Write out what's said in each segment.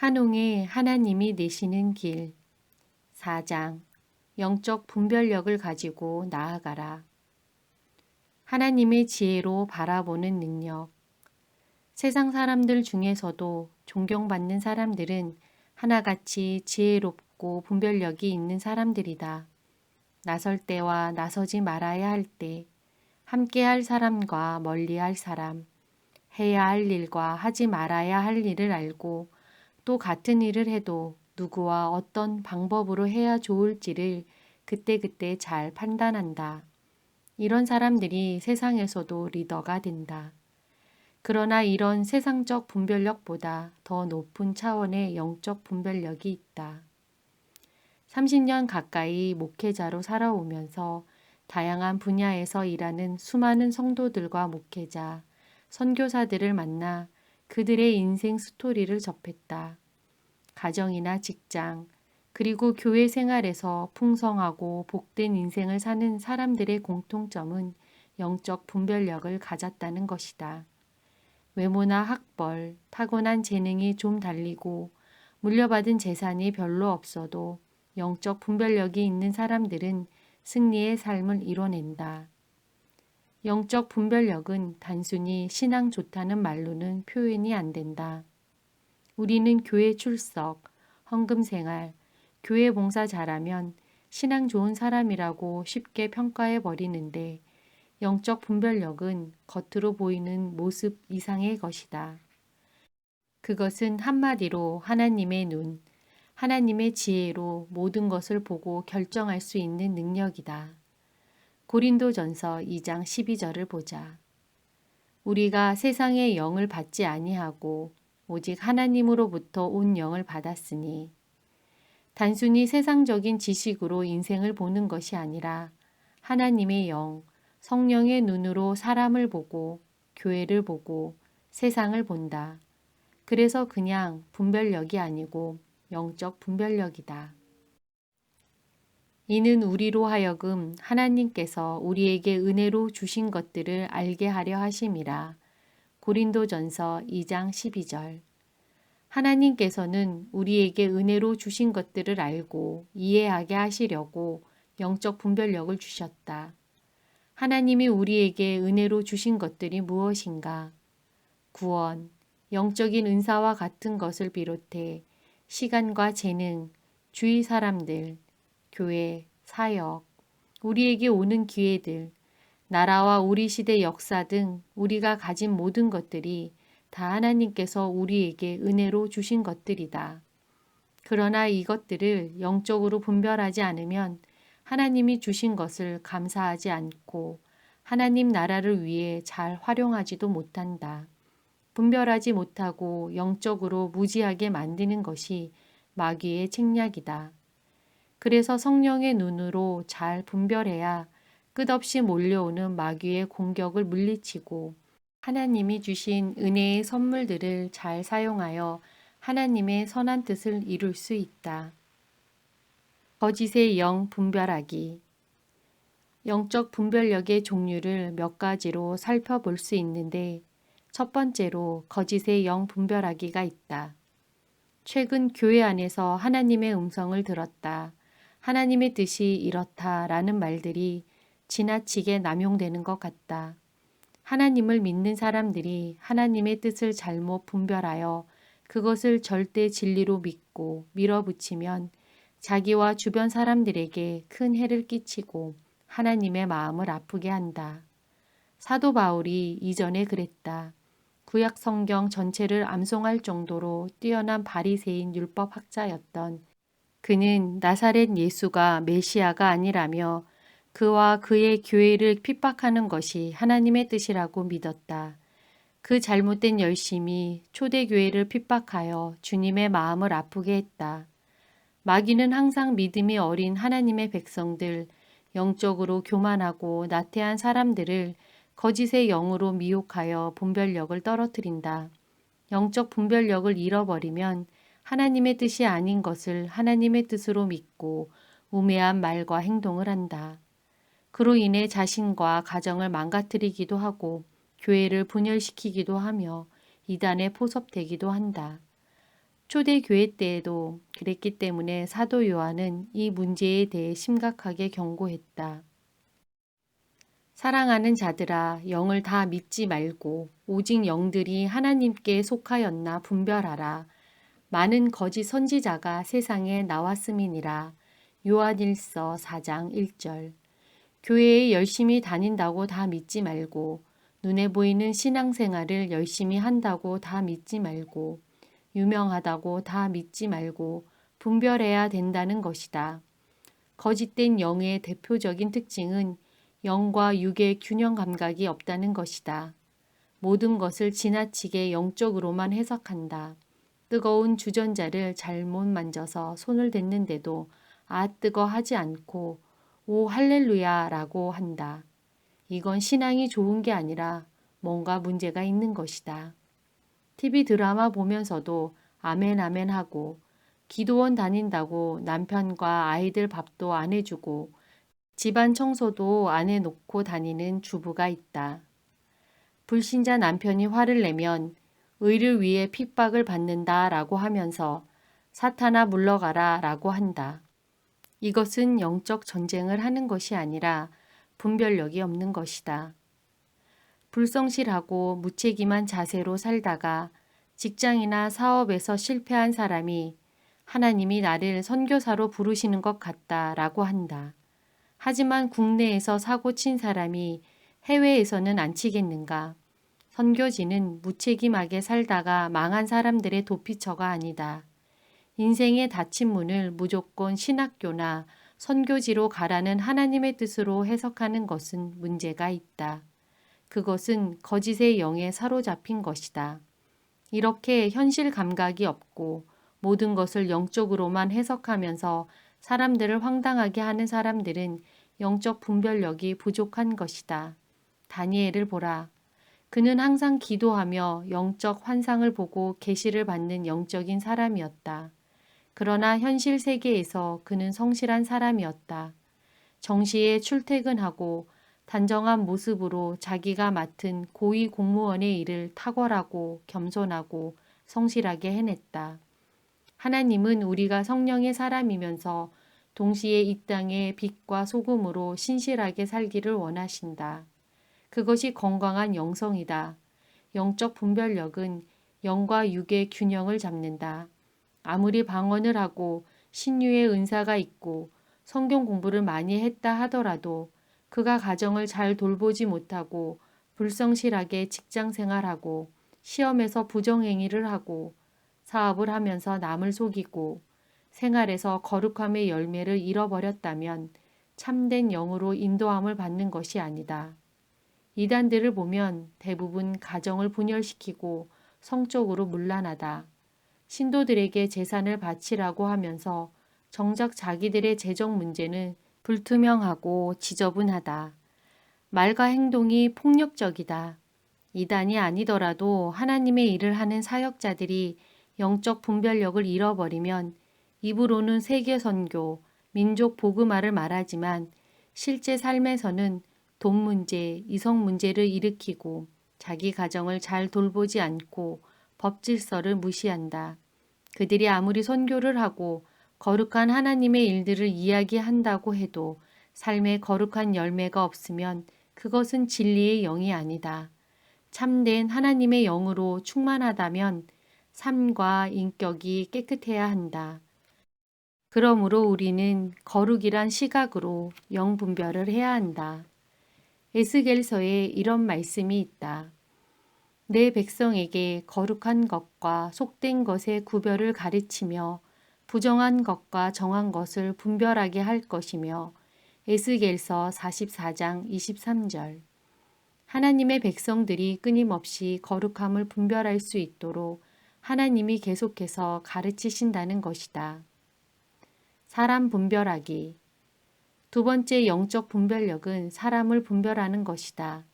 한홍의 하나님이 내시는 길 4장 영적 분별력을 가지고 나아가라. 하나님의 지혜로 바라보는 능력. 세상 사람들 중에서도 존경받는 사람들은 하나같이 지혜롭고 분별력이 있는 사람들이다. 나설 때와 나서지 말아야 할 때, 함께할 사람과 멀리할 사람, 해야 할 일과 하지 말아야 할 일을 알고 또 같은 일을 해도 누구와 어떤 방법으로 해야 좋을지를 그때그때 잘 판단한다. 이런 사람들이 세상에서도 리더가 된다. 그러나 이런 세상적 분별력보다 더 높은 차원의 영적 분별력이 있다. 30년 가까이 목회자로 살아오면서 다양한 분야에서 일하는 수많은 성도들과 목회자, 선교사들을 만나 그들의 인생 스토리를 접했다. 가정이나 직장, 그리고 교회 생활에서 풍성하고 복된 인생을 사는 사람들의 공통점은 영적 분별력을 가졌다는 것이다. 외모나 학벌, 타고난 재능이 좀 달리고 물려받은 재산이 별로 없어도 영적 분별력이 있는 사람들은 승리의 삶을 이뤄낸다. 영적 분별력은 단순히 신앙 좋다는 말로는 표현이 안 된다. 우리는 교회 출석, 헌금 생활, 교회 봉사 잘하면 신앙 좋은 사람이라고 쉽게 평가해 버리는데 영적 분별력은 겉으로 보이는 모습 이상의 것이다. 그것은 한마디로 하나님의 눈, 하나님의 지혜로 모든 것을 보고 결정할 수 있는 능력이다. 고린도전서 2장 12절을 보자. 우리가 세상의 영을 받지 아니하고 오직 하나님으로부터 온 영을 받았으니 단순히 세상적인 지식으로 인생을 보는 것이 아니라 하나님의 영, 성령의 눈으로 사람을 보고 교회를 보고 세상을 본다. 그래서 그냥 분별력이 아니고 영적 분별력이다. 이는 우리로 하여금 하나님께서 우리에게 은혜로 주신 것들을 알게 하려 하심이라. 고린도전서 2장 12절. 하나님께서는 우리에게 은혜로 주신 것들을 알고 이해하게 하시려고 영적 분별력을 주셨다. 하나님이 우리에게 은혜로 주신 것들이 무엇인가? 구원, 영적인 은사와 같은 것을 비롯해 시간과 재능, 주위 사람들, 교회, 사역, 우리에게 오는 기회들, 나라와 우리 시대 역사 등 우리가 가진 모든 것들이 다 하나님께서 우리에게 은혜로 주신 것들이다. 그러나 이것들을 영적으로 분별하지 않으면 하나님이 주신 것을 감사하지 않고 하나님 나라를 위해 잘 활용하지도 못한다. 분별하지 못하고 영적으로 무지하게 만드는 것이 마귀의 책략이다. 그래서 성령의 눈으로 잘 분별해야 끝없이 몰려오는 마귀의 공격을 물리치고 하나님이 주신 은혜의 선물들을 잘 사용하여 하나님의 선한 뜻을 이룰 수 있다. 거짓의 영 분별하기. 영적 분별력의 종류를 몇 가지로 살펴볼 수 있는데 첫 번째로 거짓의 영 분별하기가 있다. 최근 교회 안에서 하나님의 음성을 들었다. 하나님의 뜻이 이렇다라는 말들이 지나치게 남용되는 것 같다. 하나님을 믿는 사람들이 하나님의 뜻을 잘못 분별하여 그것을 절대 진리로 믿고 밀어붙이면 자기와 주변 사람들에게 큰 해를 끼치고 하나님의 마음을 아프게 한다. 사도 바울이 이전에 그랬다. 구약 성경 전체를 암송할 정도로 뛰어난 바리새인 율법학자였던 그는 나사렛 예수가 메시아가 아니라며 그와 그의 교회를 핍박하는 것이 하나님의 뜻이라고 믿었다. 그 잘못된 열심이 초대교회를 핍박하여 주님의 마음을 아프게 했다. 마귀는 항상 믿음이 어린 하나님의 백성들, 영적으로 교만하고 나태한 사람들을 거짓의 영으로 미혹하여 분별력을 떨어뜨린다. 영적 분별력을 잃어버리면 하나님의 뜻이 아닌 것을 하나님의 뜻으로 믿고 우매한 말과 행동을 한다. 그로 인해 자신과 가정을 망가뜨리기도 하고 교회를 분열시키기도 하며 이단에 포섭되기도 한다. 초대교회 때에도 그랬기 때문에 사도 요한은 이 문제에 대해 심각하게 경고했다. 사랑하는 자들아, 영을 다 믿지 말고 오직 영들이 하나님께 속하였나 분별하라. 많은 거짓 선지자가 세상에 나왔음이니라. 요한일서 4장 1절. 교회에 열심히 다닌다고 다 믿지 말고, 눈에 보이는 신앙생활을 열심히 한다고 다 믿지 말고, 유명하다고 다 믿지 말고 분별해야 된다는 것이다. 거짓된 영의 대표적인 특징은 영과 육의 균형 감각이 없다는 것이다. 모든 것을 지나치게 영적으로만 해석한다. 뜨거운 주전자를 잘못 만져서 손을 댔는데도 아 뜨거 하지 않고 오 할렐루야 라고 한다. 이건 신앙이 좋은 게 아니라 뭔가 문제가 있는 것이다. TV 드라마 보면서도 아멘 아멘 하고 기도원 다닌다고 남편과 아이들 밥도 안 해주고 집안 청소도 안 해놓고 다니는 주부가 있다. 불신자 남편이 화를 내면 의를 위해 핍박을 받는다 라고 하면서 사탄아 물러가라 라고 한다. 이것은 영적 전쟁을 하는 것이 아니라 분별력이 없는 것이다. 불성실하고 무책임한 자세로 살다가 직장이나 사업에서 실패한 사람이 하나님이 나를 선교사로 부르시는 것 같다 라고 한다. 하지만 국내에서 사고 친 사람이 해외에서는 안 치겠는가? 선교지는 무책임하게 살다가 망한 사람들의 도피처가 아니다. 인생의 닫힌 문을 무조건 신학교나 선교지로 가라는 하나님의 뜻으로 해석하는 것은 문제가 있다. 그것은 거짓의 영에 사로잡힌 것이다. 이렇게 현실 감각이 없고 모든 것을 영적으로만 해석하면서 사람들을 황당하게 하는 사람들은 영적 분별력이 부족한 것이다. 다니엘을 보라. 그는 항상 기도하며 영적 환상을 보고 계시를 받는 영적인 사람이었다. 그러나 현실 세계에서 그는 성실한 사람이었다. 정시에 출퇴근하고 단정한 모습으로 자기가 맡은 고위 공무원의 일을 탁월하고 겸손하고 성실하게 해냈다. 하나님은 우리가 성령의 사람이면서 동시에 이 땅의 빛과 소금으로 신실하게 살기를 원하신다. 그것이 건강한 영성이다. 영적 분별력은 영과 육의 균형을 잡는다. 아무리 방언을 하고 신유의 은사가 있고 성경 공부를 많이 했다 하더라도 그가 가정을 잘 돌보지 못하고 불성실하게 직장 생활하고 시험에서 부정행위를 하고 사업을 하면서 남을 속이고 생활에서 거룩함의 열매를 잃어버렸다면 참된 영으로 인도함을 받는 것이 아니다. 이단들을 보면 대부분 가정을 분열시키고 성적으로 문란하다. 신도들에게 재산을 바치라고 하면서 정작 자기들의 재정 문제는 불투명하고 지저분하다. 말과 행동이 폭력적이다. 이단이 아니더라도 하나님의 일을 하는 사역자들이 영적 분별력을 잃어버리면 입으로는 세계 선교, 민족 복음화를 말하지만 실제 삶에서는 돈 문제, 이성 문제를 일으키고 자기 가정을 잘 돌보지 않고 법 질서를 무시한다. 그들이 아무리 선교를 하고 거룩한 하나님의 일들을 이야기한다고 해도 삶에 거룩한 열매가 없으면 그것은 진리의 영이 아니다. 참된 하나님의 영으로 충만하다면 삶과 인격이 깨끗해야 한다. 그러므로 우리는 거룩이란 시각으로 영 분별을 해야 한다. 에스겔서에 이런 말씀이 있다. 내 백성에게 거룩한 것과 속된 것의 구별을 가르치며 부정한 것과 정한 것을 분별하게 할 것이며 에스겔서 44장 23절. 하나님의 백성들이 끊임없이 거룩함을 분별할 수 있도록 하나님이 계속해서 가르치신다는 것이다. 사람 분별하기. 두 번째 영적 분별력은 사람을 분별하는 것이다.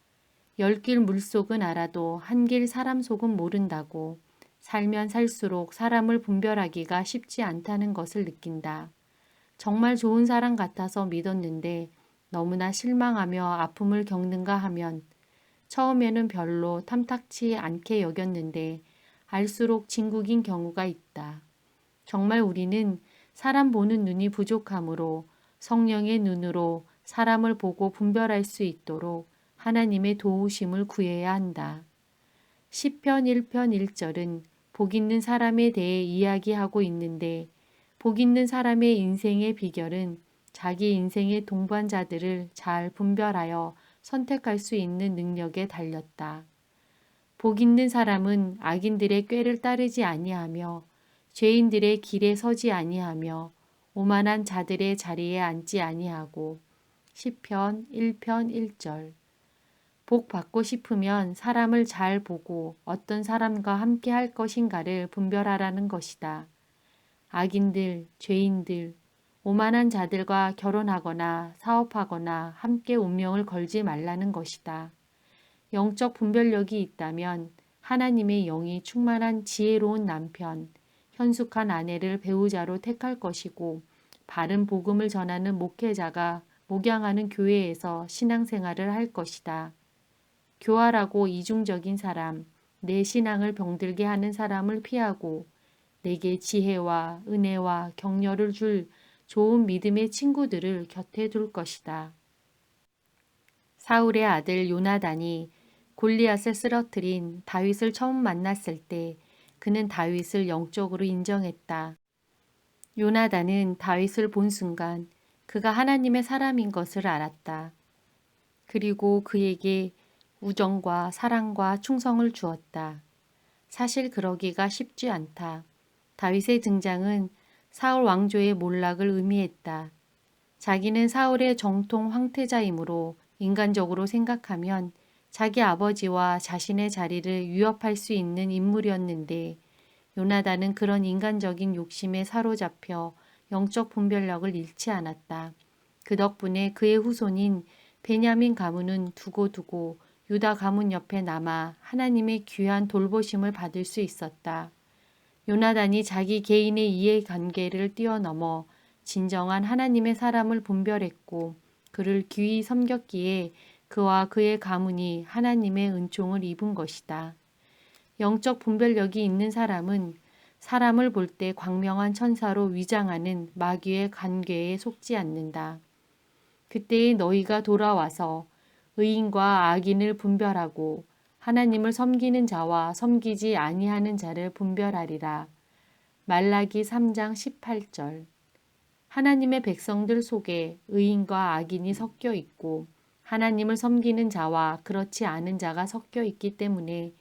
10길 물속은 알아도 한 길 사람 속은 모른다고 살면 살수록 사람을 분별하기가 쉽지 않다는 것을 느낀다. 정말 좋은 사람 같아서 믿었는데 너무나 실망하며 아픔을 겪는가 하면 처음에는 별로 탐탁치 않게 여겼는데 알수록 진국인 경우가 있다. 정말 우리는 사람 보는 눈이 부족하므로 성령의 눈으로 사람을 보고 분별할 수 있도록 하나님의 도우심을 구해야 한다. 시편 1편 1절은 복 있는 사람에 대해 이야기하고 있는데 복 있는 사람의 인생의 비결은 자기 인생의 동반자들을 잘 분별하여 선택할 수 있는 능력에 달렸다. 복 있는 사람은 악인들의 꾀를 따르지 아니하며 죄인들의 길에 서지 아니하며 오만한 자들의 자리에 앉지 아니하고 시편 1편 1절 복 받고 싶으면 사람을 잘 보고 어떤 사람과 함께 할 것인가를 분별하라는 것이다. 악인들, 죄인들, 오만한 자들과 결혼하거나 사업하거나 함께 운명을 걸지 말라는 것이다. 영적 분별력이 있다면 하나님의 영이 충만한 지혜로운 남편, 현숙한 아내를 배우자로 택할 것이고 바른 복음을 전하는 목회자가 목양하는 교회에서 신앙생활을 할 것이다. 교활하고 이중적인 사람, 내 신앙을 병들게 하는 사람을 피하고 내게 지혜와 은혜와 격려를 줄 좋은 믿음의 친구들을 곁에 둘 것이다. 사울의 아들 요나단이 골리앗을 쓰러뜨린 다윗을 처음 만났을 때 그는 다윗을 영적으로 인정했다. 요나단은 다윗을 본 순간 그가 하나님의 사람인 것을 알았다. 그리고 그에게 우정과 사랑과 충성을 주었다. 사실 그러기가 쉽지 않다. 다윗의 등장은 사울 왕조의 몰락을 의미했다. 자기는 사울의 정통 황태자이므로 인간적으로 생각하면 자기 아버지와 자신의 자리를 위협할 수 있는 인물이었는데 요나단은 그런 인간적인 욕심에 사로잡혀 영적 분별력을 잃지 않았다. 그 덕분에 그의 후손인 베냐민 가문은 두고두고 유다 가문 옆에 남아 하나님의 귀한 돌보심을 받을 수 있었다. 요나단이 자기 개인의 이해관계를 뛰어넘어 진정한 하나님의 사람을 분별했고 그를 귀히 섬겼기에 그와 그의 가문이 하나님의 은총을 입은 것이다. 영적 분별력이 있는 사람은 사람을 볼 때 광명한 천사로 위장하는 마귀의 관계에 속지 않는다. 그때에 너희가 돌아와서 의인과 악인을 분별하고 하나님을 섬기는 자와 섬기지 아니하는 자를 분별하리라. 말라기 3장 18절 하나님의 백성들 속에 의인과 악인이 섞여 있고 하나님을 섬기는 자와 그렇지 않은 자가 섞여 있기 때문에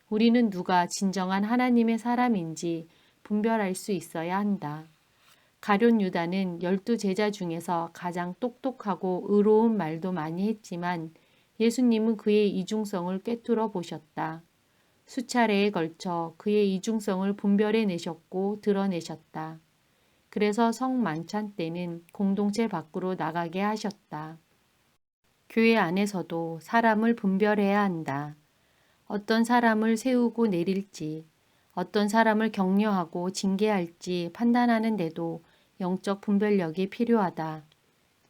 우리는 누가 진정한 하나님의 사람인지 분별할 수 있어야 한다. 가룟 유다는 12제자 중에서 가장 똑똑하고 의로운 말도 많이 했지만 예수님은 그의 이중성을 꿰뚫어 보셨다. 수차례에 걸쳐 그의 이중성을 분별해내셨고 드러내셨다. 그래서 성만찬 때는 공동체 밖으로 나가게 하셨다. 교회 안에서도 사람을 분별해야 한다. 어떤 사람을 세우고 내릴지, 어떤 사람을 격려하고 징계할지 판단하는데도 영적 분별력이 필요하다.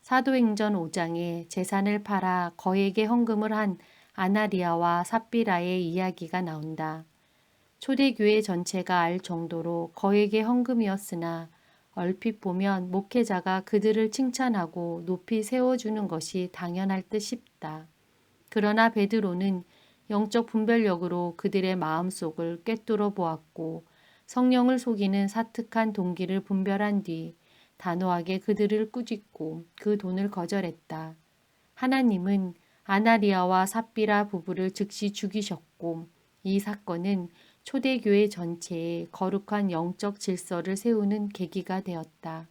사도행전 5장에 재산을 팔아 거액의 헌금을 한 아나리아와 삽비라의 이야기가 나온다. 초대교회 전체가 알 정도로 거액의 헌금이었으나 얼핏 보면 목회자가 그들을 칭찬하고 높이 세워주는 것이 당연할 듯 싶다. 그러나 베드로는 영적 분별력으로 그들의 마음속을 꿰뚫어 보았고 성령을 속이는 사특한 동기를 분별한 뒤 단호하게 그들을 꾸짖고 그 돈을 거절했다. 하나님은 아나리아와 삽비라 부부를 즉시 죽이셨고 이 사건은 초대교회 전체에 거룩한 영적 질서를 세우는 계기가 되었다.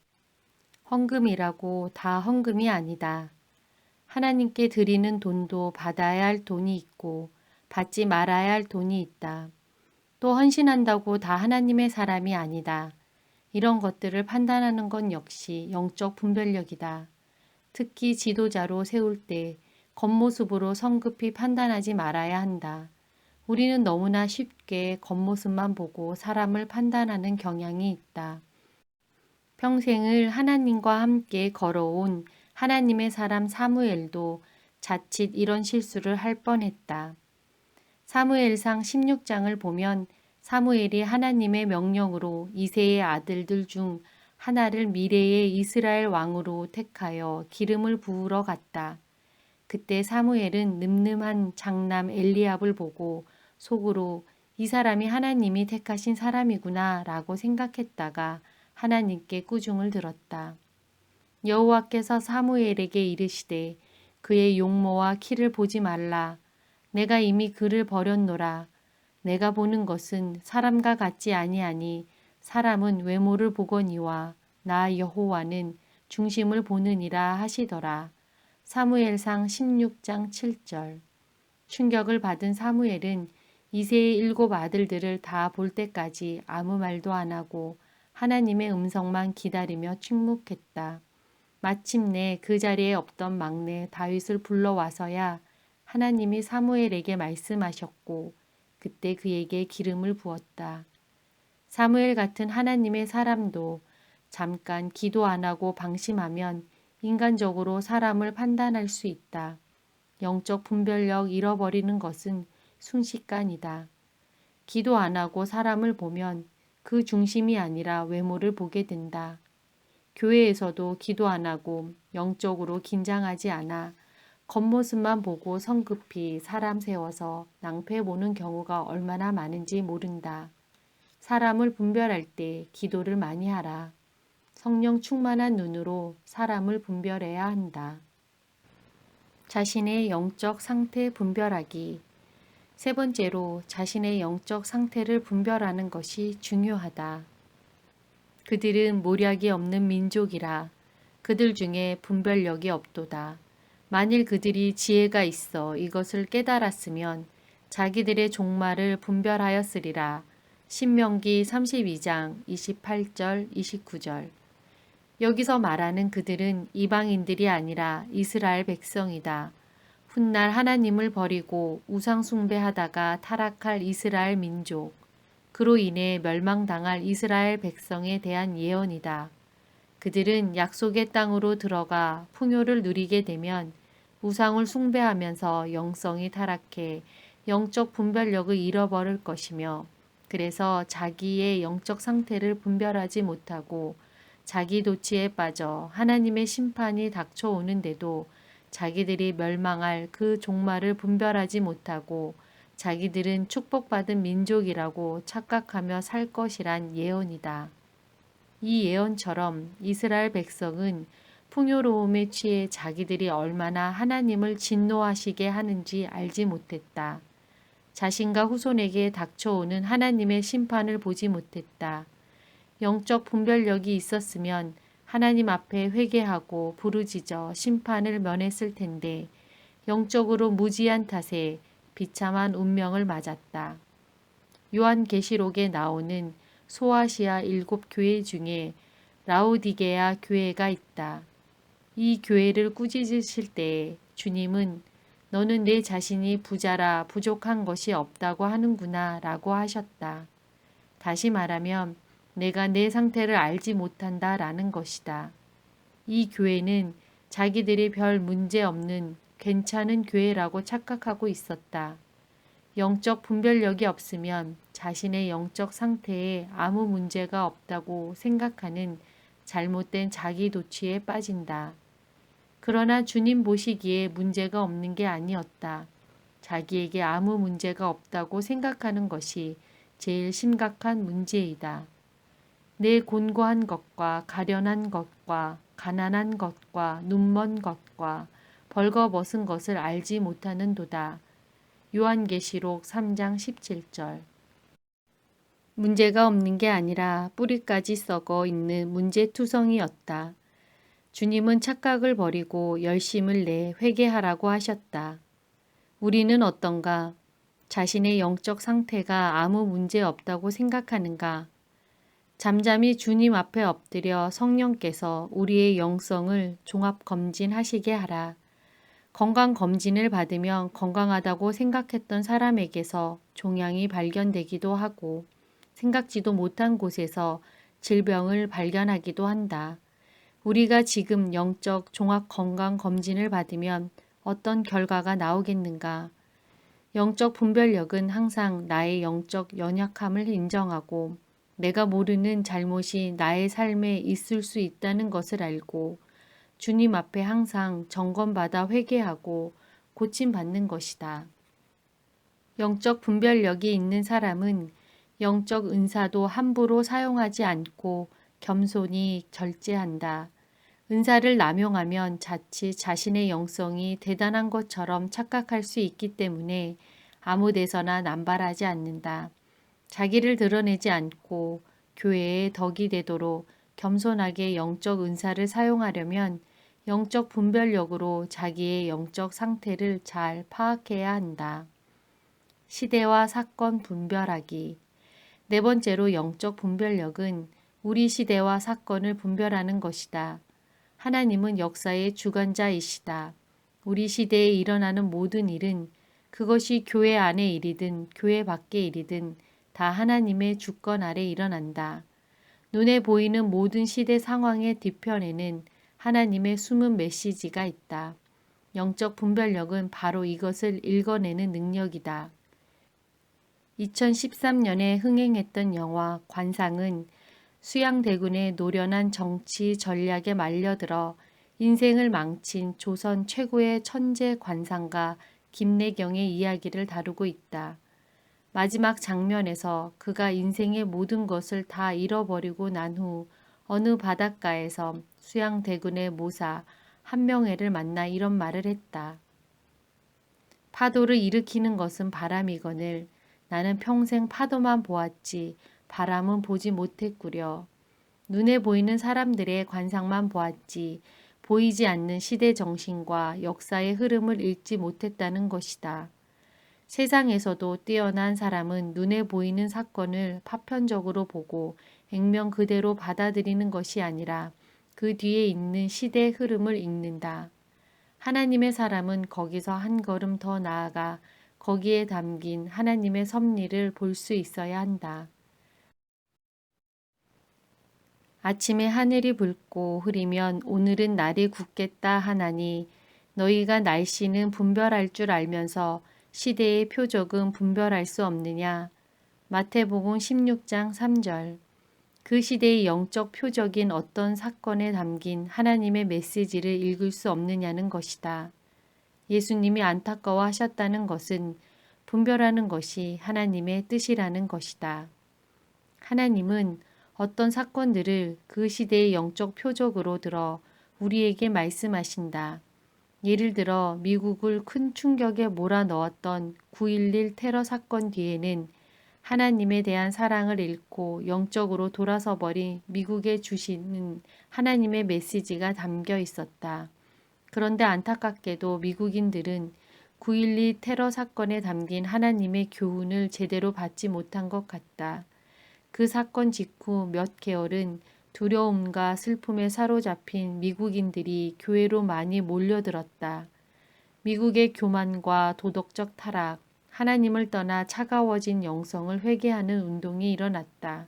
헌금이라고 다 헌금이 아니다. 하나님께 드리는 돈도 받아야 할 돈이 있고 받지 말아야 할 돈이 있다. 또 헌신한다고 다 하나님의 사람이 아니다. 이런 것들을 판단하는 건 역시 영적 분별력이다. 특히 지도자로 세울 때 겉모습으로 성급히 판단하지 말아야 한다. 우리는 너무나 쉽게 겉모습만 보고 사람을 판단하는 경향이 있다. 평생을 하나님과 함께 걸어온 하나님의 사람 사무엘도 자칫 이런 실수를 할 뻔했다. 사무엘상 16장을 보면 사무엘이 하나님의 명령으로 이새의 아들들 중 하나를 미래의 이스라엘 왕으로 택하여 기름을 부으러 갔다. 그때 사무엘은 늠름한 장남 엘리압을 보고 속으로 이 사람이 하나님이 택하신 사람이구나 라고 생각했다가 하나님께 꾸중을 들었다. 여호와께서 사무엘에게 이르시되 그의 용모와 키를 보지 말라. 내가 이미 그를 버렸노라. 내가 보는 것은 사람과 같지 아니하니 사람은 외모를 보거니와 나 여호와는 중심을 보느니라 하시더라. 사무엘상 16장 7절. 충격을 받은 사무엘은 이새의 7 아들들을 다 볼 때까지 아무 말도 안 하고 하나님의 음성만 기다리며 침묵했다. 마침내 그 자리에 없던 막내 다윗을 불러와서야 하나님이 사무엘에게 말씀하셨고 그때 그에게 기름을 부었다. 사무엘 같은 하나님의 사람도 잠깐 기도 안 하고 방심하면 인간적으로 사람을 판단할 수 있다. 영적 분별력 잃어버리는 것은 순식간이다. 기도 안 하고 사람을 보면 그 중심이 아니라 외모를 보게 된다. 교회에서도 기도 안 하고 영적으로 긴장하지 않아 겉모습만 보고 성급히 사람 세워서 낭패 보는 경우가 얼마나 많은지 모른다. 사람을 분별할 때 기도를 많이 하라. 성령 충만한 눈으로 사람을 분별해야 한다. 자신의 영적 상태 분별하기. 세 번째로 자신의 영적 상태를 분별하는 것이 중요하다. 그들은 모략이 없는 민족이라 그들 중에 분별력이 없도다. 만일 그들이 지혜가 있어 이것을 깨달았으면 자기들의 종말을 분별하였으리라. 신명기 32장 28절 29절. 여기서 말하는 그들은 이방인들이 아니라 이스라엘 백성이다. 훗날 하나님을 버리고 우상 숭배하다가 타락할 이스라엘 민족, 그로 인해 멸망당할 이스라엘 백성에 대한 예언이다. 그들은 약속의 땅으로 들어가 풍요를 누리게 되면 우상을 숭배하면서 영성이 타락해 영적 분별력을 잃어버릴 것이며 그래서 자기의 영적 상태를 분별하지 못하고 자기 도취에 빠져 하나님의 심판이 닥쳐오는데도 자기들이 멸망할 그 종말을 분별하지 못하고 자기들은 축복받은 민족이라고 착각하며 살 것이란 예언이다. 이 예언처럼 이스라엘 백성은 풍요로움에 취해 자기들이 얼마나 하나님을 진노하시게 하는지 알지 못했다. 자신과 후손에게 닥쳐오는 하나님의 심판을 보지 못했다. 영적 분별력이 있었으면 하나님 앞에 회개하고 부르짖어 심판을 면했을 텐데 영적으로 무지한 탓에 비참한 운명을 맞았다. 요한계시록에 나오는 소아시아 7 교회 중에 라오디게아 교회가 있다. 이 교회를 꾸짖으실 때에 주님은 너는 내 자신이 부자라 부족한 것이 없다고 하는구나 라고 하셨다. 다시 말하면 내가 내 상태를 알지 못한다 라는 것이다. 이 교회는 자기들이 별 문제 없는 괜찮은 교회라고 착각하고 있었다. 영적 분별력이 없으면 자신의 영적 상태에 아무 문제가 없다고 생각하는 잘못된 자기 도취에 빠진다. 그러나 주님 보시기에 문제가 없는 게 아니었다. 자기에게 아무 문제가 없다고 생각하는 것이 제일 심각한 문제이다. 내 곤고한 것과 가련한 것과 가난한 것과 눈먼 것과 벌거벗은 것을 알지 못하는 도다. 요한계시록 3장 17절. 문제가 없는 게 아니라 뿌리까지 썩어 있는 문제투성이었다. 주님은 착각을 버리고 열심을 내 회개하라고 하셨다. 우리는 어떤가? 자신의 영적 상태가 아무 문제 없다고 생각하는가? 잠잠히 주님 앞에 엎드려 성령께서 우리의 영성을 종합검진하시게 하라. 건강검진을 받으면 건강하다고 생각했던 사람에게서 종양이 발견되기도 하고 생각지도 못한 곳에서 질병을 발견하기도 한다. 우리가 지금 영적 종합건강검진을 받으면 어떤 결과가 나오겠는가? 영적 분별력은 항상 나의 영적 연약함을 인정하고 내가 모르는 잘못이 나의 삶에 있을 수 있다는 것을 알고 주님 앞에 항상 점검받아 회개하고 고침받는 것이다. 영적 분별력이 있는 사람은 영적 은사도 함부로 사용하지 않고 겸손히 절제한다. 은사를 남용하면 자칫 자신의 영성이 대단한 것처럼 착각할 수 있기 때문에 아무 데서나 남발하지 않는다. 자기를 드러내지 않고 교회에 덕이 되도록 겸손하게 영적 은사를 사용하려면 영적 분별력으로 자기의 영적 상태를 잘 파악해야 한다. 시대와 사건 분별하기. 네 번째로 영적 분별력은 우리 시대와 사건을 분별하는 것이다. 하나님은 역사의 주관자이시다. 우리 시대에 일어나는 모든 일은 그것이 교회 안의 일이든 교회 밖의 일이든 다 하나님의 주권 아래 일어난다. 눈에 보이는 모든 시대 상황의 뒤편에는 하나님의 숨은 메시지가 있다. 영적 분별력은 바로 이것을 읽어내는 능력이다. 2013년에 흥행했던 영화 관상은 수양대군의 노련한 정치 전략에 말려들어 인생을 망친 조선 최고의 천재 관상가 김래경의 이야기를 다루고 있다. 마지막 장면에서 그가 인생의 모든 것을 다 잃어버리고 난 후 어느 바닷가에서 수양대군의 모사 한명회를 만나 이런 말을 했다. 파도를 일으키는 것은 바람이거늘 나는 평생 파도만 보았지 바람은 보지 못했구려. 눈에 보이는 사람들의 관상만 보았지 보이지 않는 시대 정신과 역사의 흐름을 읽지 못했다는 것이다. 세상에서도 뛰어난 사람은 눈에 보이는 사건을 파편적으로 보고 액면 그대로 받아들이는 것이 아니라 그 뒤에 있는 시대 흐름을 읽는다. 하나님의 사람은 거기서 한 걸음 더 나아가 거기에 담긴 하나님의 섭리를 볼 수 있어야 한다. 아침에 하늘이 붉고 흐리면 오늘은 날이 굳겠다 하나니 너희가 날씨는 분별할 줄 알면서 시대의 표적은 분별할 수 없느냐. 마태복음 16장 3절. 그 시대의 영적 표적인 어떤 사건에 담긴 하나님의 메시지를 읽을 수 없느냐는 것이다. 예수님이 안타까워하셨다는 것은 분별하는 것이 하나님의 뜻이라는 것이다. 하나님은 어떤 사건들을 그 시대의 영적 표적으로 들어 우리에게 말씀하신다. 예를 들어 미국을 큰 충격에 몰아넣었던 9.11 테러 사건 뒤에는 하나님에 대한 사랑을 잃고 영적으로 돌아서 버린 미국에 주시는 하나님의 메시지가 담겨 있었다. 그런데 안타깝게도 미국인들은 9.12 테러 사건에 담긴 하나님의 교훈을 제대로 받지 못한 것 같다. 그 사건 직후 몇 개월은 두려움과 슬픔에 사로잡힌 미국인들이 교회로 많이 몰려들었다. 미국의 교만과 도덕적 타락, 하나님을 떠나 차가워진 영성을 회개하는 운동이 일어났다.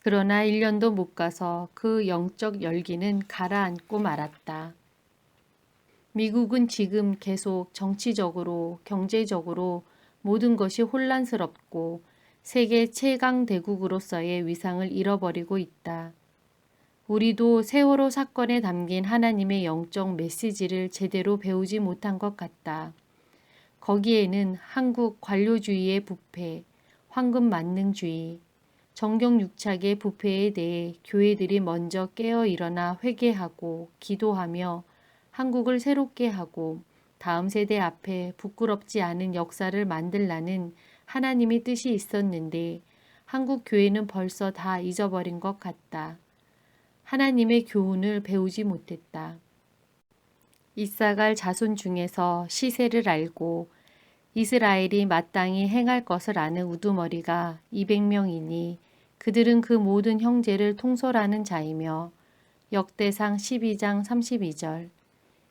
그러나 1년도 못 가서 그 영적 열기는 가라앉고 말았다. 미국은 지금 계속 정치적으로, 경제적으로 모든 것이 혼란스럽고 세계 최강 대국으로서의 위상을 잃어버리고 있다. 우리도 세월호 사건에 담긴 하나님의 영적 메시지를 제대로 배우지 못한 것 같다. 거기에는 한국 관료주의의 부패, 황금 만능주의, 정경유착의 부패에 대해 교회들이 먼저 깨어 일어나 회개하고 기도하며 한국을 새롭게 하고 다음 세대 앞에 부끄럽지 않은 역사를 만들라는 하나님의 뜻이 있었는데 한국 교회는 벌써 다 잊어버린 것 같다. 하나님의 교훈을 배우지 못했다. 이사갈 자손 중에서 시세를 알고 이스라엘이 마땅히 행할 것을 아는 우두머리가 200명이니 그들은 그 모든 형제를 통솔하는 자이며 역대상 12장 32절.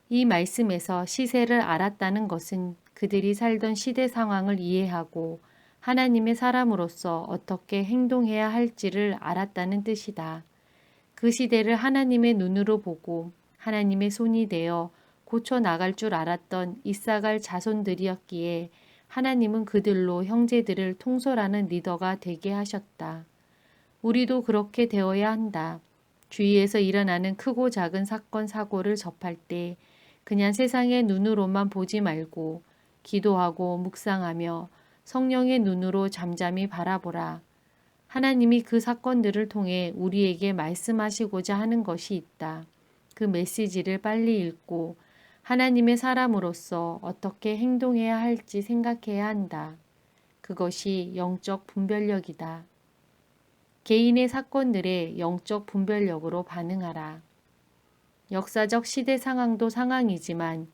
이 말씀에서 시세를 알았다는 것은 그들이 살던 시대 상황을 이해하고 하나님의 사람으로서 어떻게 행동해야 할지를 알았다는 뜻이다. 그 시대를 하나님의 눈으로 보고 하나님의 손이 되어 고쳐 나갈 줄 알았던 이사갈 자손들이었기에 하나님은 그들로 형제들을 통솔하는 리더가 되게 하셨다. 우리도 그렇게 되어야 한다. 주위에서 일어나는 크고 작은 사건, 사고를 접할 때 그냥 세상의 눈으로만 보지 말고 기도하고 묵상하며 성령의 눈으로 잠잠히 바라보라. 하나님이 그 사건들을 통해 우리에게 말씀하시고자 하는 것이 있다. 그 메시지를 빨리 읽고 하나님의 사람으로서 어떻게 행동해야 할지 생각해야 한다. 그것이 영적 분별력이다. 개인의 사건들에 영적 분별력으로 반응하라. 역사적 시대 상황도 상황이지만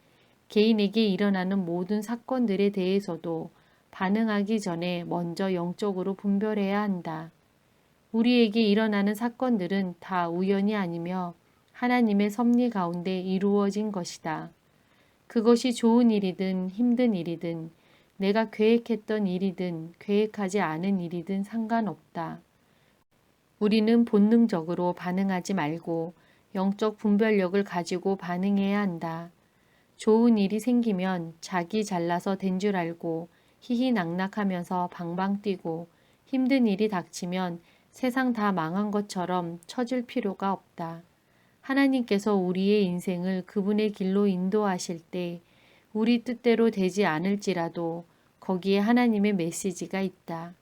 개인에게 일어나는 모든 사건들에 대해서도 반응하기 전에 먼저 영적으로 분별해야 한다. 우리에게 일어나는 사건들은 다 우연이 아니며 하나님의 섭리 가운데 이루어진 것이다. 그것이 좋은 일이든 힘든 일이든 내가 계획했던 일이든 계획하지 않은 일이든 상관없다. 우리는 본능적으로 반응하지 말고 영적 분별력을 가지고 반응해야 한다. 좋은 일이 생기면 자기 잘나서 된 줄 알고 희희낙낙하면서 방방 뛰고 힘든 일이 닥치면 세상 다 망한 것처럼 처질 필요가 없다. 하나님께서 우리의 인생을 그분의 길로 인도하실 때 우리 뜻대로 되지 않을지라도 거기에 하나님의 메시지가 있다.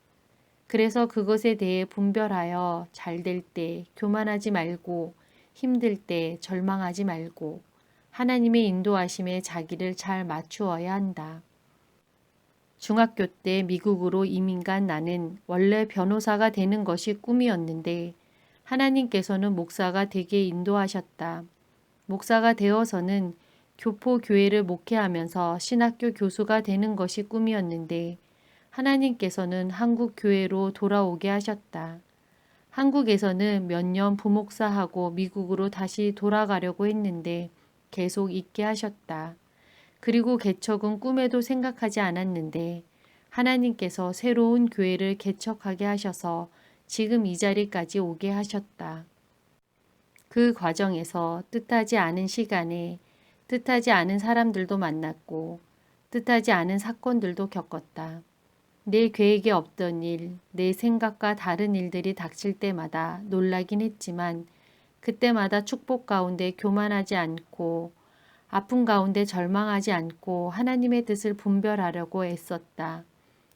그래서 그것에 대해 분별하여 잘 될 때 교만하지 말고 힘들 때 절망하지 말고 하나님의 인도하심에 자기를 잘 맞추어야 한다. 중학교 때 미국으로 이민 간 나는 원래 변호사가 되는 것이 꿈이었는데 하나님께서는 목사가 되게 인도하셨다. 목사가 되어서는 교포 교회를 목회하면서 신학교 교수가 되는 것이 꿈이었는데 하나님께서는 한국 교회로 돌아오게 하셨다. 한국에서는 몇 년 부목사하고 미국으로 다시 돌아가려고 했는데 계속 있게 하셨다. 그리고 개척은 꿈에도 생각하지 않았는데 하나님께서 새로운 교회를 개척하게 하셔서 지금 이 자리까지 오게 하셨다. 그 과정에서 뜻하지 않은 시간에 뜻하지 않은 사람들도 만났고 뜻하지 않은 사건들도 겪었다. 내 계획에 없던 일, 내 생각과 다른 일들이 닥칠 때마다 놀라긴 했지만 그때마다 축복 가운데 교만하지 않고 아픔 가운데 절망하지 않고 하나님의 뜻을 분별하려고 애썼다.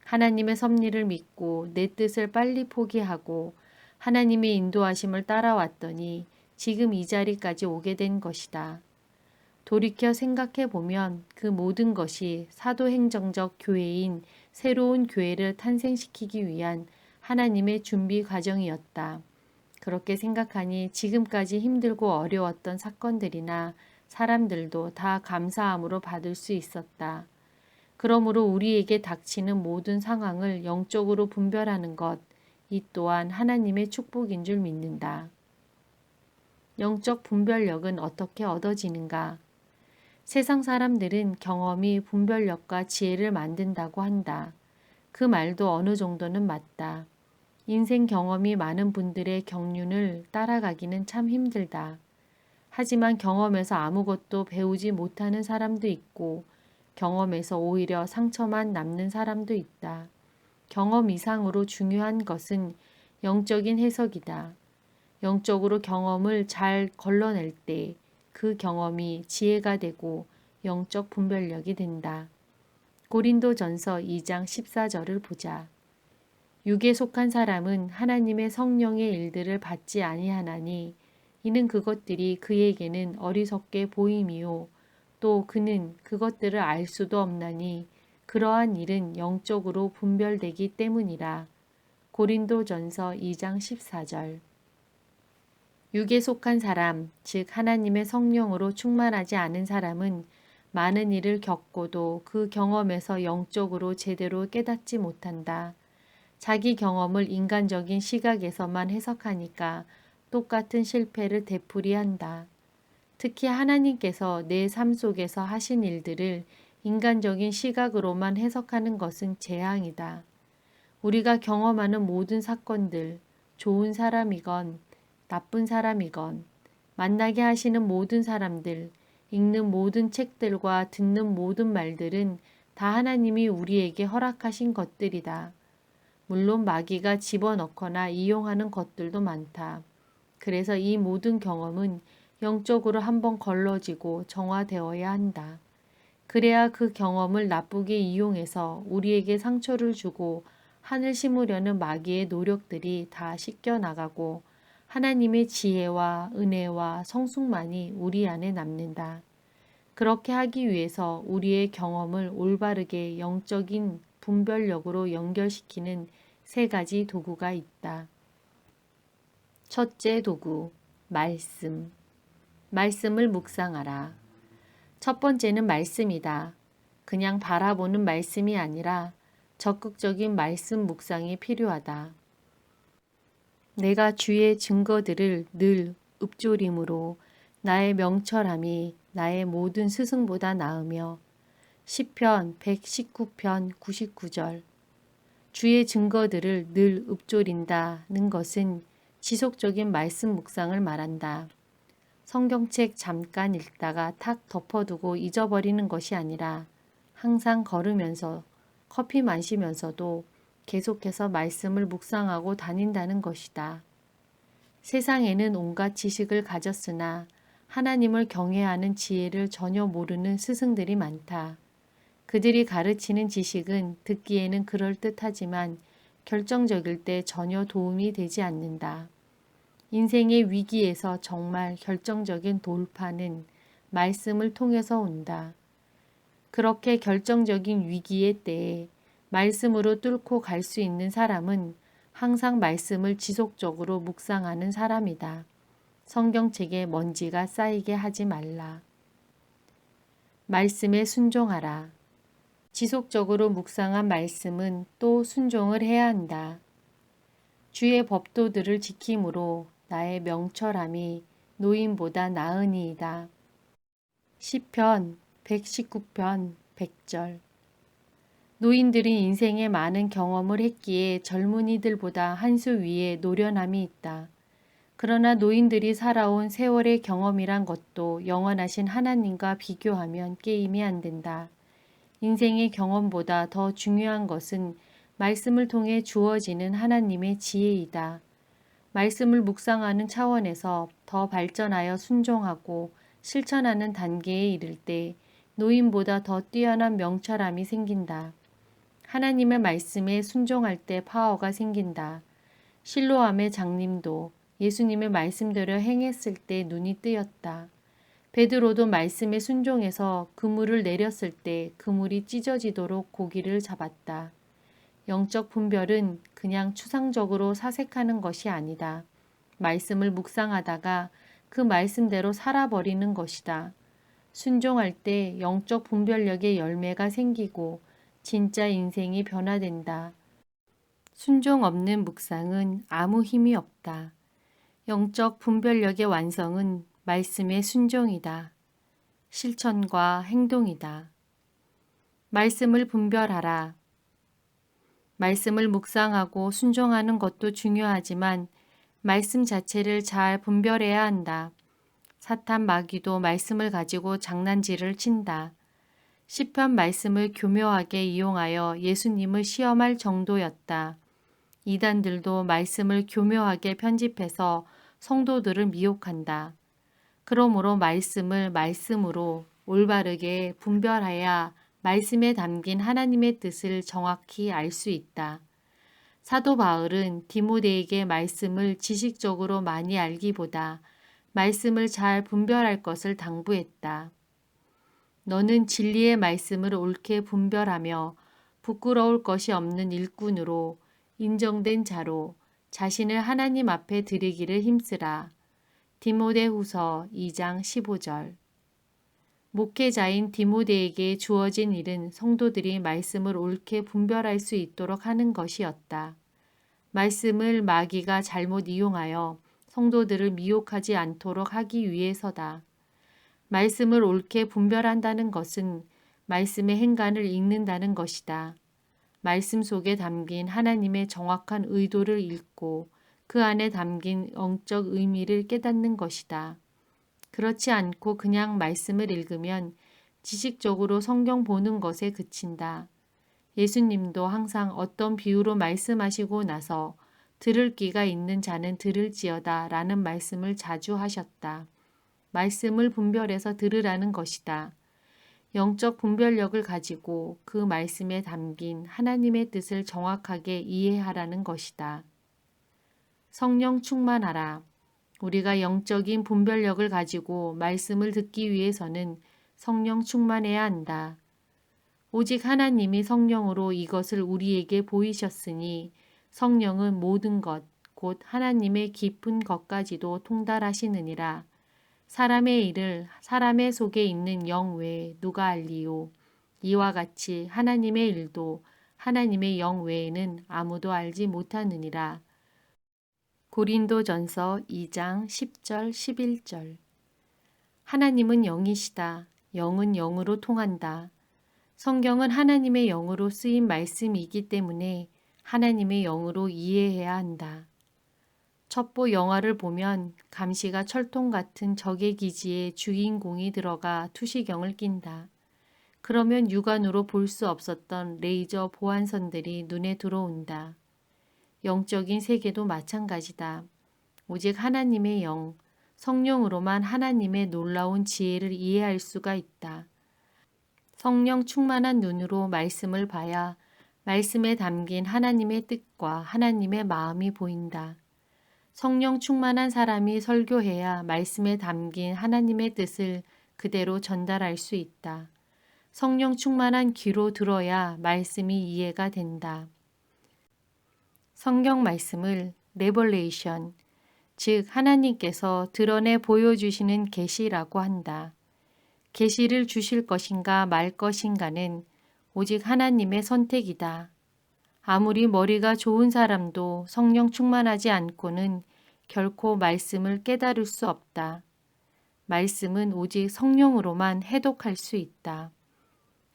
하나님의 섭리를 믿고 내 뜻을 빨리 포기하고 하나님의 인도하심을 따라왔더니 지금 이 자리까지 오게 된 것이다. 돌이켜 생각해 보면 그 모든 것이 사도행정적 교회인 새로운 교회를 탄생시키기 위한 하나님의 준비 과정이었다. 그렇게 생각하니 지금까지 힘들고 어려웠던 사건들이나 사람들도 다 감사함으로 받을 수 있었다. 그러므로 우리에게 닥치는 모든 상황을 영적으로 분별하는 것, 이 또한 하나님의 축복인 줄 믿는다. 영적 분별력은 어떻게 얻어지는가? 세상 사람들은 경험이 분별력과 지혜를 만든다고 한다. 그 말도 어느 정도는 맞다. 인생 경험이 많은 분들의 경륜을 따라가기는 참 힘들다. 하지만 경험에서 아무것도 배우지 못하는 사람도 있고 경험에서 오히려 상처만 남는 사람도 있다. 경험 이상으로 중요한 것은 영적인 해석이다. 영적으로 경험을 잘 걸러낼 때 그 경험이 지혜가 되고 영적 분별력이 된다. 고린도전서 2장 14절을 보자. 육에 속한 사람은 하나님의 성령의 일들을 받지 아니하나니 이는 그것들이 그에게는 어리석게 보임이요 또 그는 그것들을 알 수도 없나니 그러한 일은 영적으로 분별되기 때문이라. 고린도전서 2장 14절. 육에 속한 사람, 즉 하나님의 성령으로 충만하지 않은 사람은 많은 일을 겪고도 그 경험에서 영적으로 제대로 깨닫지 못한다. 자기 경험을 인간적인 시각에서만 해석하니까 똑같은 실패를 되풀이한다. 특히 하나님께서 내 삶 속에서 하신 일들을 인간적인 시각으로만 해석하는 것은 재앙이다. 우리가 경험하는 모든 사건들, 좋은 사람이건 나쁜 사람이건 만나게 하시는 모든 사람들, 읽는 모든 책들과 듣는 모든 말들은 다 하나님이 우리에게 허락하신 것들이다. 물론 마귀가 집어넣거나 이용하는 것들도 많다. 그래서 이 모든 경험은 영적으로 한번 걸러지고 정화되어야 한다. 그래야 그 경험을 나쁘게 이용해서 우리에게 상처를 주고 한을 심으려는 마귀의 노력들이 다 씻겨나가고 하나님의 지혜와 은혜와 성숙만이 우리 안에 남는다. 그렇게 하기 위해서 우리의 경험을 올바르게 영적인 분별력으로 연결시키는 세 가지 도구가 있다. 첫째 도구, 말씀. 말씀을 묵상하라. 첫 번째는 말씀이다. 그냥 바라보는 말씀이 아니라 적극적인 말씀 묵상이 필요하다. 내가 주의 증거들을 늘 읊조림으로 나의 명철함이 나의 모든 스승보다 나으며 시편 119편 99절 주의 증거들을 늘 읊조린다는 것은 지속적인 말씀 묵상을 말한다. 성경책 잠깐 읽다가 탁 덮어두고 잊어버리는 것이 아니라 항상 걸으면서 커피 마시면서도 계속해서 말씀을 묵상하고 다닌다는 것이다. 세상에는 온갖 지식을 가졌으나 하나님을 경외하는 지혜를 전혀 모르는 스승들이 많다. 그들이 가르치는 지식은 듣기에는 그럴듯하지만 결정적일 때 전혀 도움이 되지 않는다. 인생의 위기에서 정말 결정적인 돌파는 말씀을 통해서 온다. 그렇게 결정적인 위기의 때에 말씀으로 뚫고 갈 수 있는 사람은 항상 말씀을 지속적으로 묵상하는 사람이다. 성경책에 먼지가 쌓이게 하지 말라. 말씀에 순종하라. 지속적으로 묵상한 말씀은 또 순종을 해야 한다. 주의 법도들을 지킴으로 나의 명철함이 노인보다 나으니이다. 시편 119편 100절 노인들이 인생에 많은 경험을 했기에 젊은이들보다 한 수 위에 노련함이 있다. 그러나 노인들이 살아온 세월의 경험이란 것도 영원하신 하나님과 비교하면 게임이 안 된다. 인생의 경험보다 더 중요한 것은 말씀을 통해 주어지는 하나님의 지혜이다. 말씀을 묵상하는 차원에서 더 발전하여 순종하고 실천하는 단계에 이를 때 노인보다 더 뛰어난 명철함이 생긴다. 하나님의 말씀에 순종할 때 파워가 생긴다. 실로암의 장님도 예수님의 말씀대로 행했을 때 눈이 뜨였다. 베드로도 말씀에 순종해서 그물을 내렸을 때 그물이 찢어지도록 고기를 잡았다. 영적 분별은 그냥 추상적으로 사색하는 것이 아니다. 말씀을 묵상하다가 그 말씀대로 살아버리는 것이다. 순종할 때 영적 분별력의 열매가 생기고 진짜 인생이 변화된다. 순종 없는 묵상은 아무 힘이 없다. 영적 분별력의 완성은 말씀의 순종이다. 실천과 행동이다. 말씀을 분별하라. 말씀을 묵상하고 순종하는 것도 중요하지만 말씀 자체를 잘 분별해야 한다. 사탄 마귀도 말씀을 가지고 장난질을 친다. 시편 말씀을 교묘하게 이용하여 예수님을 시험할 정도였다. 이단들도 말씀을 교묘하게 편집해서 성도들을 미혹한다. 그러므로 말씀을 말씀으로 올바르게 분별해야 말씀에 담긴 하나님의 뜻을 정확히 알 수 있다. 사도 바울은 디모데에게 말씀을 지식적으로 많이 알기보다 말씀을 잘 분별할 것을 당부했다. 너는 진리의 말씀을 옳게 분별하며 부끄러울 것이 없는 일꾼으로 인정된 자로 자신을 하나님 앞에 드리기를 힘쓰라. 디모데후서 2장 15절 목회자인 디모데에게 주어진 일은 성도들이 말씀을 옳게 분별할 수 있도록 하는 것이었다. 말씀을 마귀가 잘못 이용하여 성도들을 미혹하지 않도록 하기 위해서다. 말씀을 옳게 분별한다는 것은 말씀의 행간을 읽는다는 것이다. 말씀 속에 담긴 하나님의 정확한 의도를 읽고 그 안에 담긴 영적 의미를 깨닫는 것이다. 그렇지 않고 그냥 말씀을 읽으면 지식적으로 성경 보는 것에 그친다. 예수님도 항상 어떤 비유로 말씀하시고 나서 들을 귀가 있는 자는 들을지어다 라는 말씀을 자주 하셨다. 말씀을 분별해서 들으라는 것이다. 영적 분별력을 가지고 그 말씀에 담긴 하나님의 뜻을 정확하게 이해하라는 것이다. 성령 충만하라. 우리가 영적인 분별력을 가지고 말씀을 듣기 위해서는 성령 충만해야 한다. 오직 하나님이 성령으로 이것을 우리에게 보이셨으니 성령은 모든 것, 곧 하나님의 깊은 것까지도 통달하시느니라. 사람의 일을 사람의 속에 있는 영 외에 누가 알리요? 이와 같이 하나님의 일도 하나님의 영 외에는 아무도 알지 못하느니라. 고린도전서 2장 10절 11절. 하나님은 영이시다. 영은 영으로 통한다. 성경은 하나님의 영으로 쓰인 말씀이기 때문에 하나님의 영으로 이해해야 한다. 첩보 영화를 보면 감시가 철통 같은 적의 기지에 주인공이 들어가 투시경을 낀다. 그러면 육안으로 볼 수 없었던 레이저 보안선들이 눈에 들어온다. 영적인 세계도 마찬가지다. 오직 하나님의 영, 성령으로만 하나님의 놀라운 지혜를 이해할 수가 있다. 성령 충만한 눈으로 말씀을 봐야 말씀에 담긴 하나님의 뜻과 하나님의 마음이 보인다. 성령 충만한 사람이 설교해야 말씀에 담긴 하나님의 뜻을 그대로 전달할 수 있다. 성령 충만한 귀로 들어야 말씀이 이해가 된다. 성경 말씀을 레벌레이션, 즉 하나님께서 드러내 보여주시는 계시라고 한다. 계시를 주실 것인가 말 것인가는 오직 하나님의 선택이다. 아무리 머리가 좋은 사람도 성령 충만하지 않고는 결코 말씀을 깨달을 수 없다. 말씀은 오직 성령으로만 해독할 수 있다.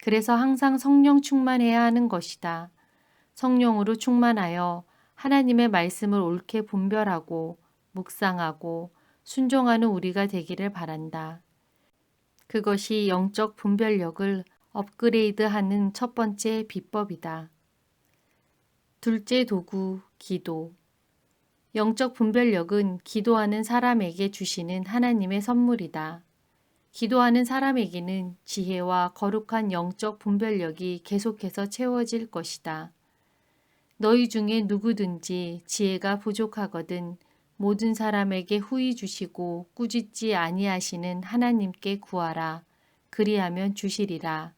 그래서 항상 성령 충만해야 하는 것이다. 성령으로 충만하여 하나님의 말씀을 옳게 분별하고 묵상하고 순종하는 우리가 되기를 바란다. 그것이 영적 분별력을 업그레이드하는 첫 번째 비법이다. 둘째 도구, 기도. 영적 분별력은 기도하는 사람에게 주시는 하나님의 선물이다. 기도하는 사람에게는 지혜와 거룩한 영적 분별력이 계속해서 채워질 것이다. 너희 중에 누구든지 지혜가 부족하거든 모든 사람에게 후히 주시고 꾸짖지 아니하시는 하나님께 구하라. 그리하면 주시리라.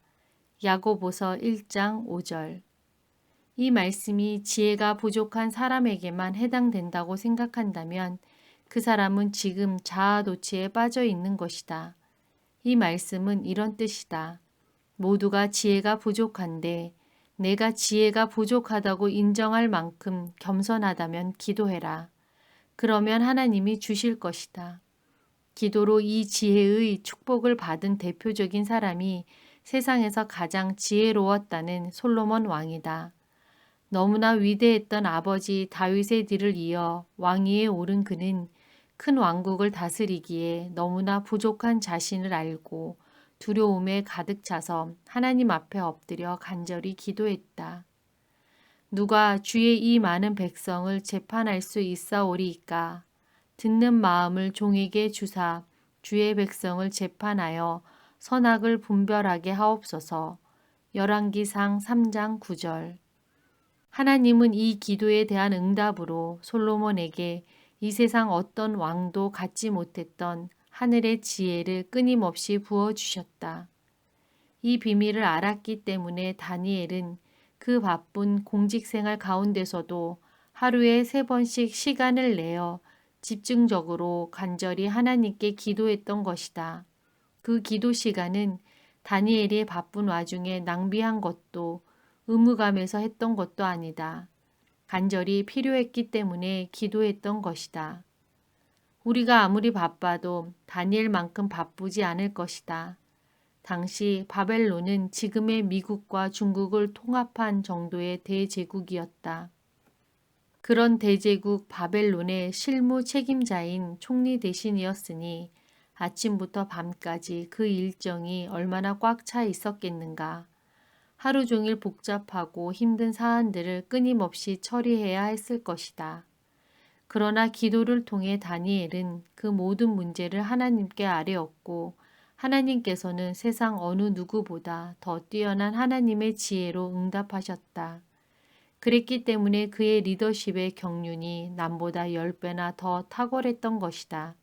야고보서 1장 5절. 이 말씀이 지혜가 부족한 사람에게만 해당된다고 생각한다면 그 사람은 지금 자아도취에 빠져 있는 것이다. 이 말씀은 이런 뜻이다. 모두가 지혜가 부족한데 내가 지혜가 부족하다고 인정할 만큼 겸손하다면 기도해라. 그러면 하나님이 주실 것이다. 기도로 이 지혜의 축복을 받은 대표적인 사람이 세상에서 가장 지혜로웠다는 솔로몬 왕이다. 너무나 위대했던 아버지 다윗의 뒤를 이어 왕위에 오른 그는 큰 왕국을 다스리기에 너무나 부족한 자신을 알고 두려움에 가득 차서 하나님 앞에 엎드려 간절히 기도했다. 누가 주의 이 많은 백성을 재판할 수 있사오리이까? 듣는 마음을 종에게 주사 주의 백성을 재판하여 선악을 분별하게 하옵소서. 열왕기상 3장 9절. 하나님은 이 기도에 대한 응답으로 솔로몬에게 이 세상 어떤 왕도 갖지 못했던 하늘의 지혜를 끊임없이 부어주셨다. 이 비밀을 알았기 때문에 다니엘은 그 바쁜 공직생활 가운데서도 하루에 3번씩 시간을 내어 집중적으로 간절히 하나님께 기도했던 것이다. 그 기도 시간은 다니엘이 바쁜 와중에 낭비한 것도 의무감에서 했던 것도 아니다. 간절히 필요했기 때문에 기도했던 것이다. 우리가 아무리 바빠도 다니엘만큼 바쁘지 않을 것이다. 당시 바벨론은 지금의 미국과 중국을 통합한 정도의 대제국이었다. 그런 대제국 바벨론의 실무 책임자인 총리 대신이었으니 아침부터 밤까지 그 일정이 얼마나 꽉 차 있었겠는가. 하루 종일 복잡하고 힘든 사안들을 끊임없이 처리해야 했을 것이다. 그러나 기도를 통해 다니엘은 그 모든 문제를 하나님께 아뢰었고 하나님께서는 세상 어느 누구보다 더 뛰어난 하나님의 지혜로 응답하셨다. 그랬기 때문에 그의 리더십의 경륜이 남보다 10배나 더 탁월했던 것이다.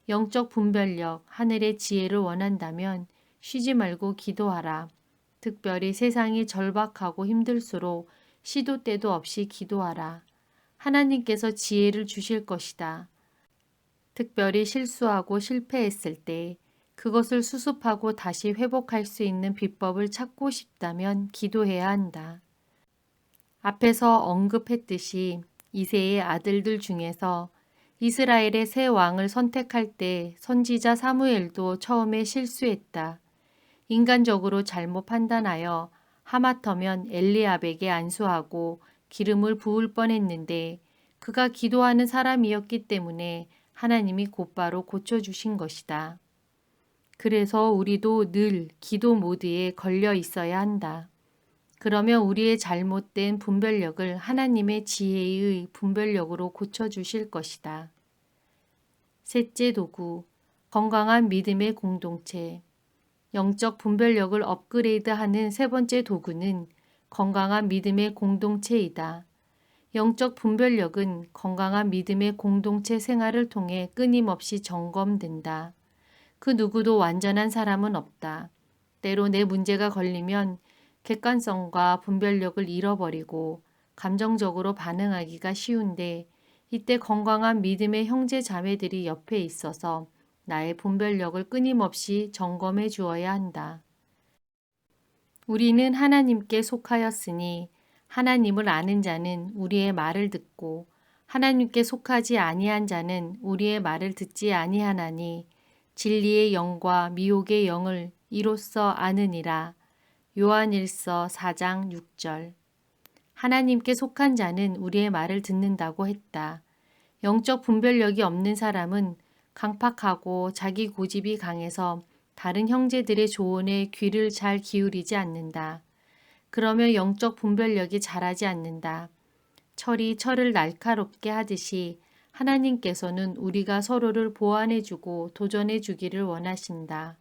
영적 분별력, 하늘의 지혜를 원한다면 쉬지 말고 기도하라. 특별히 세상이 절박하고 힘들수록 시도 때도 없이 기도하라. 하나님께서 지혜를 주실 것이다. 특별히 실수하고 실패했을 때 그것을 수습하고 다시 회복할 수 있는 비법을 찾고 싶다면 기도해야 한다. 앞에서 언급했듯이 이새의 아들들 중에서 이스라엘의 새 왕을 선택할 때 선지자 사무엘도 처음에 실수했다. 인간적으로 잘못 판단하여 하마터면 엘리압에게 안수하고 기름을 부을 뻔했는데 그가 기도하는 사람이었기 때문에 하나님이 곧바로 고쳐주신 것이다. 그래서 우리도 늘 기도 모드에 걸려 있어야 한다. 그러면 우리의 잘못된 분별력을 하나님의 지혜의 분별력으로 고쳐주실 것이다. 셋째 도구, 건강한 믿음의 공동체. 영적 분별력을 업그레이드하는 세 번째 도구는 건강한 믿음의 공동체이다. 영적 분별력은 건강한 믿음의 공동체 생활을 통해 끊임없이 점검된다. 그 누구도 완전한 사람은 없다. 때로 내 문제가 걸리면 객관성과 분별력을 잃어버리고 감정적으로 반응하기가 쉬운데 이때 건강한 믿음의 형제 자매들이 옆에 있어서 나의 분별력을 끊임없이 점검해 주어야 한다. 우리는 하나님께 속하였으니 하나님을 아는 자는 우리의 말을 듣고 하나님께 속하지 아니한 자는 우리의 말을 듣지 아니하나니 진리의 영과 미혹의 영을 이로써 아느니라. 요한일서 4장 6절. 하나님께 속한 자는 우리의 말을 듣는다고 했다. 영적 분별력이 없는 사람은 강팍하고 자기 고집이 강해서 다른 형제들의 조언에 귀를 잘 기울이지 않는다. 그러며 영적 분별력이 자라지 않는다. 철이 철을 날카롭게 하듯이 하나님께서는 우리가 서로를 보완해주고 도전해주기를 원하신다.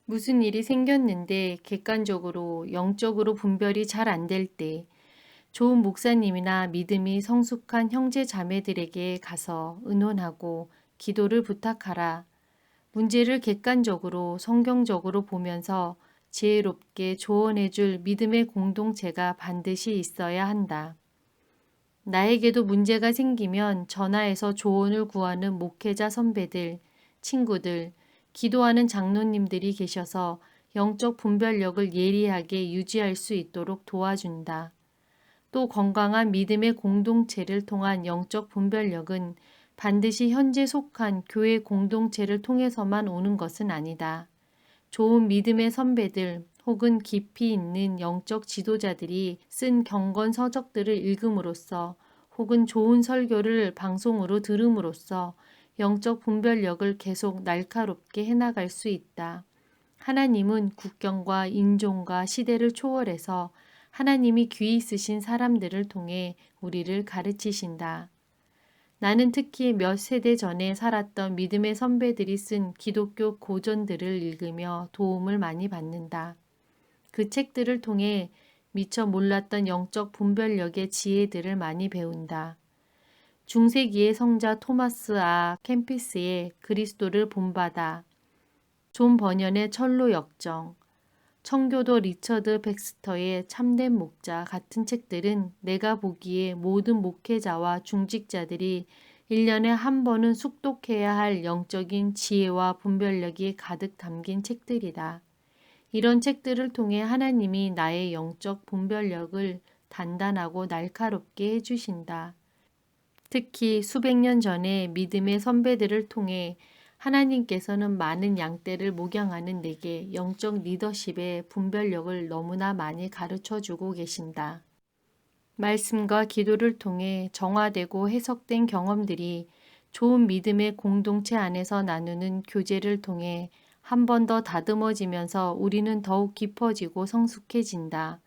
무슨 일이 생겼는데 객관적으로 영적으로 분별이 잘 안 될 때 좋은 목사님이나 믿음이 성숙한 형제 자매들에게 가서 의논하고 기도를 부탁하라. 문제를 객관적으로 성경적으로 보면서 지혜롭게 조언해줄 믿음의 공동체가 반드시 있어야 한다. 나에게도 문제가 생기면 전화해서 조언을 구하는 목회자 선배들, 친구들, 기도하는 장로님들이 계셔서 영적 분별력을 예리하게 유지할 수 있도록 도와준다. 또 건강한 믿음의 공동체를 통한 영적 분별력은 반드시 현재 속한 교회 공동체를 통해서만 오는 것은 아니다. 좋은 믿음의 선배들 혹은 깊이 있는 영적 지도자들이 쓴 경건 서적들을 읽음으로써 혹은 좋은 설교를 방송으로 들음으로써 영적 분별력을 계속 날카롭게 해나갈 수 있다. 하나님은 국경과 인종과 시대를 초월해서 하나님이 귀히 쓰신 사람들을 통해 우리를 가르치신다. 나는 특히 몇 세대 전에 살았던 믿음의 선배들이 쓴 기독교 고전들을 읽으며 도움을 많이 받는다. 그 책들을 통해 미처 몰랐던 영적 분별력의 지혜들을 많이 배운다. 중세기의 성자 토마스 캠피스의 그리스도를 본받아, 존 버년의 철로 역정, 청교도 리처드 백스터의 참된 목자 같은 책들은 내가 보기에 모든 목회자와 중직자들이 1년에 한 번은 숙독해야 할 영적인 지혜와 분별력이 가득 담긴 책들이다. 이런 책들을 통해 하나님이 나의 영적 분별력을 단단하고 날카롭게 해주신다. 특히 수백 년 전에 믿음의 선배들을 통해 하나님께서는 많은 양떼를 목양하는 내게 영적 리더십의 분별력을 너무나 많이 가르쳐주고 계신다. 말씀과 기도를 통해 정화되고 해석된 경험들이 좋은 믿음의 공동체 안에서 나누는 교제를 통해 한 번 더 다듬어지면서 우리는 더욱 깊어지고 성숙해진다.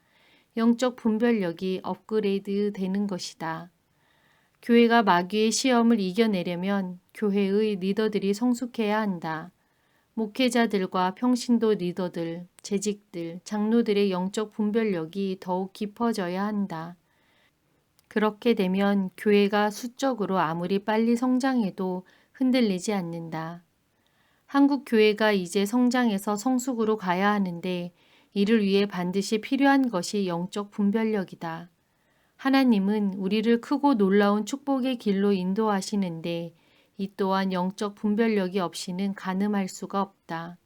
영적 분별력이 업그레이드 되는 것이다. 교회가 마귀의 시험을 이겨내려면 교회의 리더들이 성숙해야 한다. 목회자들과 평신도 리더들, 재직들, 장로들의 영적 분별력이 더욱 깊어져야 한다. 그렇게 되면 교회가 수적으로 아무리 빨리 성장해도 흔들리지 않는다. 한국 교회가 이제 성장해서 성숙으로 가야 하는데 이를 위해 반드시 필요한 것이 영적 분별력이다. 하나님은 우리를 크고 놀라운 축복의 길로 인도하시는데 이 또한 영적 분별력이 없이는 가늠할 수가 없다.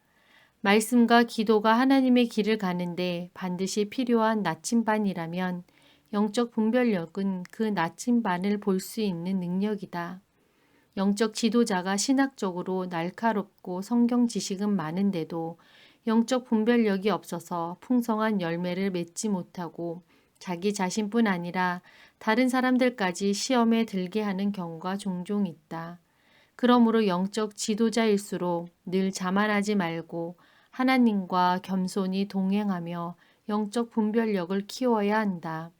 말씀과 기도가 하나님의 길을 가는데 반드시 필요한 나침반이라면 영적 분별력은 그 나침반을 볼 수 있는 능력이다. 영적 지도자가 신학적으로 날카롭고 성경 지식은 많은데도 영적 분별력이 없어서 풍성한 열매를 맺지 못하고 자기 자신뿐 아니라 다른 사람들까지 시험에 들게 하는 경우가 종종 있다. 그러므로 영적 지도자일수록 늘 자만하지 말고 하나님과 겸손히 동행하며 영적 분별력을 키워야 한다.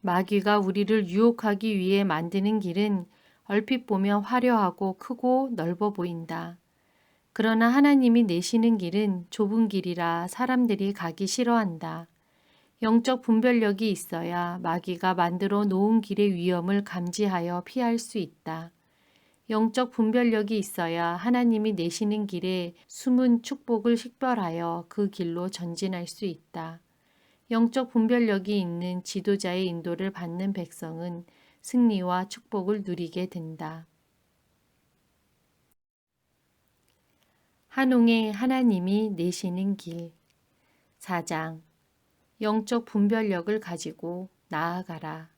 마귀가 우리를 유혹하기 위해 만드는 길은 얼핏 보면 화려하고 크고 넓어 보인다. 그러나 하나님이 내시는 길은 좁은 길이라 사람들이 가기 싫어한다. 영적 분별력이 있어야 마귀가 만들어 놓은 길의 위험을 감지하여 피할 수 있다. 영적 분별력이 있어야 하나님이 내시는 길에 숨은 축복을 식별하여 그 길로 전진할 수 있다. 영적 분별력이 있는 지도자의 인도를 받는 백성은 승리와 축복을 누리게 된다. 한웅의 하나님이 내시는 길 4장 영적 분별력을 가지고 나아가라.